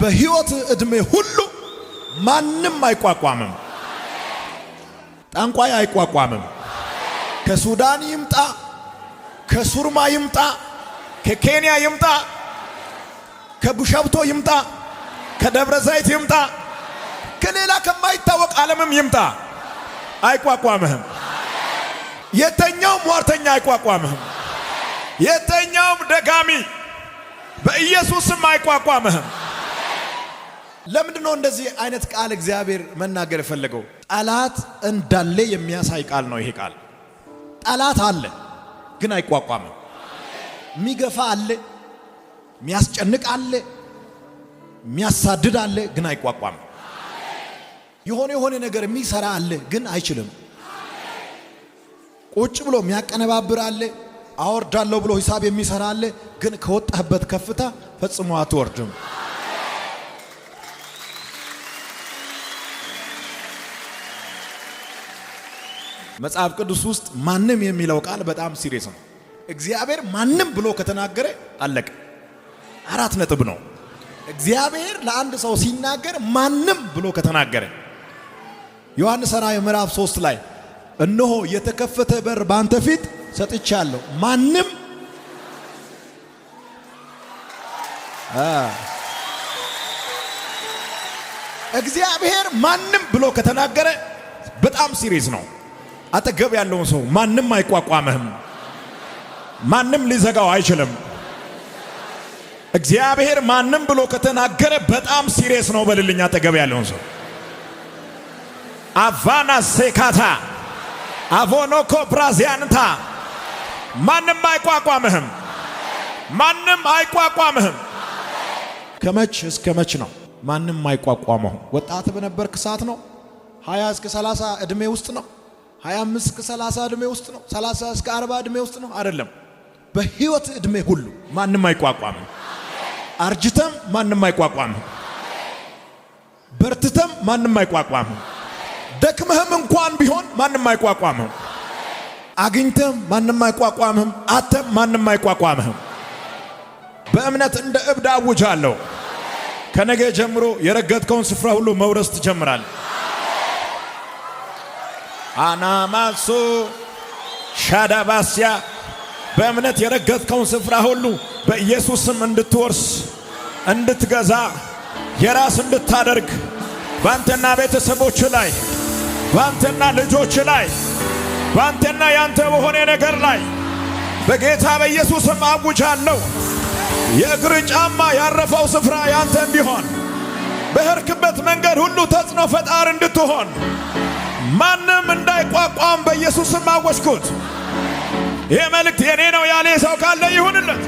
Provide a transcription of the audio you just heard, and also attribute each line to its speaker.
Speaker 1: በሕይወት ዕድሜ ሁሉ ማንም አይቋቋምም። ጠንቋይ አይቋቋምም። ከሱዳን ይምጣ፣ ከሱርማ ይምጣ፣ ከኬንያ ይምጣ፣ ከቡሻብቶ ይምጣ፣ ከደብረ ዘይት ይምጣ፣ ከሌላ ከማይታወቅ ዓለምም ይምጣ አይቋቋምህም። የተኛውም ሟርተኛ አይቋቋምህም። የተኛውም ደጋሚ በኢየሱስም አይቋቋምህም። ለምንድነው እንደዚህ አይነት ቃል እግዚአብሔር መናገር የፈለገው? ጠላት እንዳለ የሚያሳይ ቃል ነው ይሄ ቃል። ጠላት አለ ግን አይቋቋምም። የሚገፋ አለ፣ የሚያስጨንቅ አለ፣ የሚያሳድድ አለ ግን አይቋቋምም። የሆነ ነገር የሚሰራ አለ ግን አይችልም። ቁጭ ብሎ የሚያቀነባብር አለ፣ አወርዳለሁ ብሎ ሂሳብ የሚሰራ አለ ግን ከወጣህበት ከፍታ ፈጽሞ አትወርድም። መጽሐፍ ቅዱስ ውስጥ ማንም የሚለው ቃል በጣም ሲሪየስ ነው። እግዚአብሔር ማንም ብሎ ከተናገረ አለቀ። 4 ነጥብ ነው። እግዚአብሔር ለአንድ ሰው ሲናገር ማንም ብሎ ከተናገረ ዮሐንስ ራእይ ምዕራፍ 3 ላይ እነሆ የተከፈተ በር ባንተ ፊት ሰጥቻለሁ፣ ማንም እግዚአብሔር ማንም ብሎ ከተናገረ በጣም ሲሪየስ ነው። አጠገብ ያለውን ሰው ማንም አይቋቋምህም፣ ማንም ሊዘጋው አይችልም። እግዚአብሔር ማንም ብሎ ከተናገረ በጣም ሲሪየስ ነው በልልኝ። አጠገብ ያለውን ሰው አቫና ሴካታ አቮኖኮ ብራዚያንታ ማንም አይቋቋምህም፣ ማንም አይቋቋምህም። ከመች እስከ መች ነው ማንም አይቋቋመው? ወጣት በነበርክ ሰዓት ነው? 20 እስከ 30 ዕድሜ ውስጥ ነው? 25 እስከ 30 ዕድሜ ውስጥ ነው? 30 እስከ 40 ዕድሜ ውስጥ ነው? አይደለም። በሕይወት ዕድሜ ሁሉ ማንም አይቋቋምም። አርጅተም ማንም አይቋቋምም። በርትተም ማንም አይቋቋምም። ደክመህም እንኳን ቢሆን ማንም አይቋቋምም። አግኝተም ማንም አይቋቋምም። አተም ማንም አይቋቋምም። በእምነት እንደ እብድ አውጃለሁ፣ ከነገ ጀምሮ የረገጥከውን ስፍራ ሁሉ መውረስ ትጀምራለህ። አናማሶ ሻዳባስያ በእምነት የረገጥከውን ስፍራ ሁሉ በኢየሱስም እንድትወርስ እንድትገዛ የራስ እንድታደርግ ባንተና ቤተሰቦች ላይ ባንተና ልጆች ላይ ባንተና ያንተ በሆነ ነገር ላይ በጌታ በኢየሱስም አውጃለሁ። የእግር ጫማ ያረፈው ስፍራ ያንተ እንዲሆን በሄድክበት መንገድ ሁሉ ተጽዕኖ ፈጣሪ እንድትሆን ማንም እንዳይቋቋም በኢየሱስም አወጅኩት። ይህ መልእክት የኔ ነው ያለ ሰው ካለ ይሁንለት።